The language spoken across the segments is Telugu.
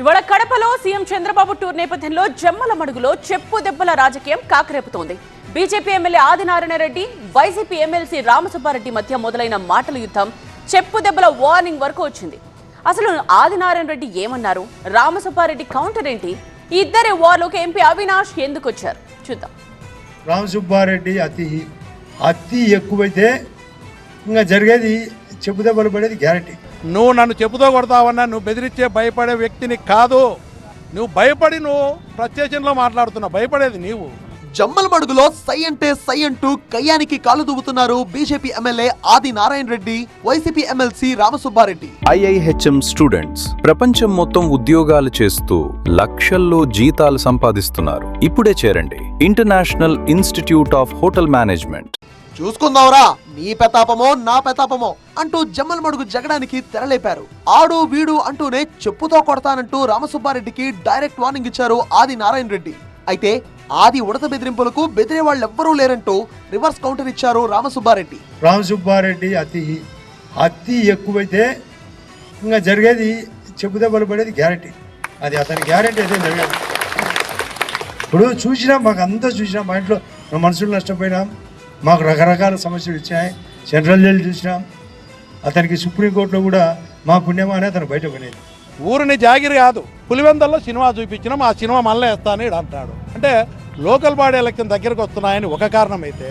ఇవాళ కడపలో సీఎం చంద్రబాబు టూర్ నేపథ్యంలో జమ్మలమడుగులో చెప్పు దెబ్బల రాజకీయం కాకరేపుతోంది. BJP MLA Adinarayana Reddy, YCP MLC Ramasubbareddy మధ్య మొదలైన మాటల యుద్ధం చెప్పు దెబ్బల వార్నింగ్ వరకు వచ్చింది. అసలు ఆదినారాయణ రెడ్డి ఏమన్నారు, రామసుబ్బారెడ్డి కౌంటర్ ఏంటి, ఈ ఇద్దరి వార్లోకి ఎంపీ అవినాష్ ఎందుకు వచ్చారు చూద్దాం. రామసుబ్బారెడ్డి అతి ఎక్కువైతే ఇంకా జరిగేది చెప్పు దెబ్బలు పడేది గ్యారంటీ. నువ్వు నన్ను చెప్పుతో కొడతావన్నా, నువ్వు బెదిరించే భయపడే వ్యక్తిని కాదు. నువ్వు భయపడి నువ్వు ప్రత్యక్షంలో మాట్లాడుతున్నావు, భయపడేది నీవు. జమ్మలమడుగులో సై అంటే సై అంటూ కయ్యానికి కాలు దువ్వుతున్నారు BJP MLA Adinarayana Reddy, YCP MLC Ramasubbareddy. IIHM students ప్రపంచం మొత్తం ఉద్యోగాలు చేస్తూ లక్షల్లో జీతాలు సంపాదిస్తున్నారు. ఇప్పుడే చేరండి international institute of hotel management. చూసుకుందాంరా నీ పెతాపమో నా పెతాపమో అంటూ జమ్మలమడుగు జగడానికి తెరలేపారు. ఆడు వీడు అంటూనే చెప్పుతో కొడతానంటూ రామసుబ్బారెడ్డికి డైరెక్ట్ వార్నింగ్ ఇచ్చారు ఆదినారాయణ రెడ్డి. అయితే ఆది ఉడత బెదిరింపులకు బెదిరే వాళ్ళెవ్వరూ లేరంటూ రివర్స్ కౌంటర్ ఇచ్చారు రామసుబ్బారెడ్డి అతి ఎక్కువైతే ఇంకా జరిగేది చెప్పు దెబ్బలు పడేది గ్యారంటీ. అది అతని గ్యారంటీ అయితే జరగదు. ఇప్పుడు చూసినాం, మాకు అంతా చూసినాం, మా ఇంట్లో మా మనుషులు నష్టపోయినాం, మాకు రకరకాల సమస్యలు ఇచ్చాయి. సెంట్రల్ జైలు చూసినాం, అతనికి సుప్రీంకోర్టులో కూడా మా పుణ్యమా అని అతను బయటపడేది. ఊరిని జాగిరి కాదు, పులివెందల్లో సినిమా చూపించినాం, ఆ సినిమా మళ్ళీ వేస్తాను అంటాడు. అంటే లోకల్ బాడీ ఎలక్షన్ దగ్గరకు వస్తున్నాయని ఒక కారణం అయితే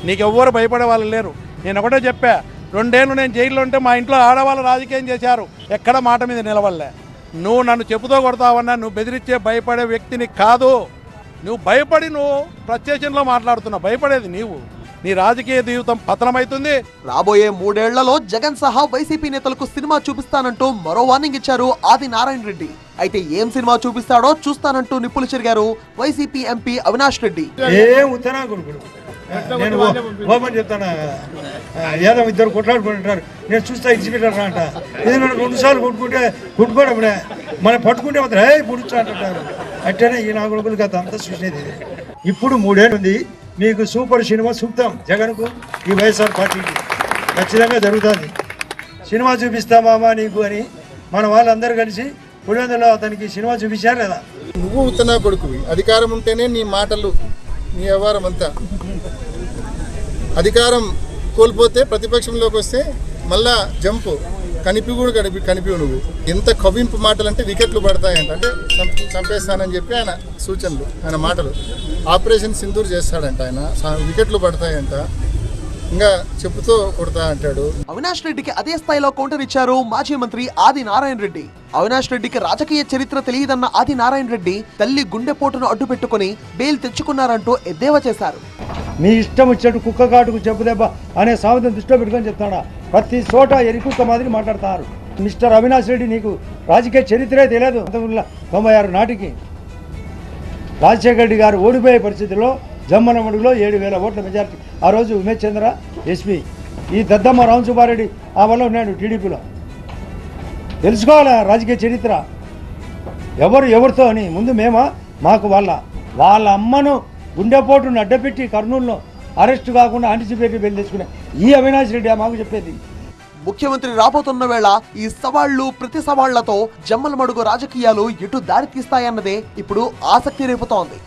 నీకెవ్వరు భయపడే వాళ్ళు లేరు. నేను ఒకటే చెప్పా, 2 ఏళ్ళు నేను జైల్లో ఉంటే మా ఇంట్లో ఆడవాళ్ళు రాజకీయం చేశారు, ఎక్కడ మాట మీద నిలవలే. నువ్వు నన్ను చెప్పుతో కొడతావన్నా, నువ్వు బెదిరించే భయపడే వ్యక్తిని కాదు. నువ్వు భయపడి నువ్వు ప్రత్యక్షంలో మాట్లాడుతున్నావు, భయపడేది నీవు. నీ రాజకీయ జీవితం పతనమైతుంది. రాబోయే 3 ఏళ్లలో జగన్ సహా వైసీపీ నేతలకు సినిమా చూపిస్తానంటూ మరో వార్నింగ్ ఇచ్చారు ఆదినారాయణ రెడ్డి. అయితే ఏం సినిమా చూపిస్తాడో చూస్తానంటూ నిప్పులు చెరిగారు వైసీపీ ఎంపీ అవినాష్ రెడ్డి. నేను ఓపెన్ చెప్తాను, ఏదో ఇద్దరు కొట్లాడుకుంటారు, నేను చూస్తా ఎగ్జిబిటర్ అంట. ఇది 2 సార్లు కొట్టుకోవడమే, మనం పట్టుకుంటే మాత్రం పుడుచు అంటారు. అట్టనే ఈ నా కొడుకులు గత అంతా చూసేది. ఇప్పుడు 3 ఏళ్ళు ఉంది, మీకు సూపర్ సినిమా చూపుతాం జగన్కు, ఈ వైఎస్ఆర్ పార్టీకి ఖచ్చితంగా జరుగుతుంది. సినిమా చూపిస్తామా నీకు అని మన వాళ్ళందరూ కలిసి పులివెందులో అతనికి సినిమా చూపించారు లేదా. నువ్వు ఉత్తనా కొడుకువి, అధికారం ఉంటేనే నీ మాటలు, నీ వ్యవహారం అంతా. అధికారం కోల్పోతే ప్రతిపక్షంలోకి వస్తే మళ్ళా జంపు కనిపివు. నువ్వు ఎంత కవింపు మాటలు అంటే వికెట్లు పడతాయంట, అంటే చంపేస్తానని చెప్పి ఆయన సూచనలు, ఆయన మాటలు. ఆపరేషన్ సింధూర్ చేస్తాడంట ఆయన, వికెట్లు పడతాయంట, ఇంకా చెప్పుతో కొడతా అంటాడు. అవినాష్ రెడ్డికి అదే స్థాయిలో కౌంటర్ ఇచ్చారు మాజీ మంత్రి ఆదినారాయణ రెడ్డి. అవినాష్ రెడ్డికి రాజకీయ చరిత్ర తెలియదన్న ఆదినారాయణ రెడ్డి తల్లి గుండెపోటును అడ్డు పెట్టుకుని బెయిల్ తెచ్చుకున్నారంటూ ఎద్దేవా చేశారు. మీ ఇష్టం వచ్చినట్టు కుక్క కాటుకు చెప్పు దెబ్బ అనే సామెతను దృష్టిలో పెట్టుకొని చెప్తాడా, ప్రతి చోట ఎరికుక్క మాదిరి మాట్లాడతారు. మిస్టర్ అవినాష్ రెడ్డి, నీకు రాజకీయ చరిత్రే తెలియదు. 1996 నాటికి రాజశేఖర రెడ్డి గారు ఓడిపోయే పరిస్థితుల్లో జమ్మలమడుగులో 7,000 ఓట్ల మెజార్టీ. ఆ రోజు ఉమేష్ చంద్ర ఎస్పీ, ఈ దద్దమ్మ రామసుబ్బారెడ్డి ఆ వల్ల ఉన్నాడు టీడీపీలో. తెలుసుకోవాలి రాజకీయ చరిత్ర, ఎవరితో అని. ముందు మాకు వాళ్ళ అమ్మను గుండెపోటును అడ్డపెట్టి కర్నూలులో అరెస్టు కాకుండా యాంటిసిపేటరీ బెయిల్ తెచ్చుకునే ఈ అవినాష్ రెడ్డి మాకు చెప్పేది. ముఖ్యమంత్రి రాబోతున్న వేళ ఈ సవాళ్లు ప్రతి సవాళ్లతో జమ్మలమడుగు రాజకీయాలు ఎటు దారి తీస్తాయన్నదే ఇప్పుడు ఆసక్తి రేపుతోంది.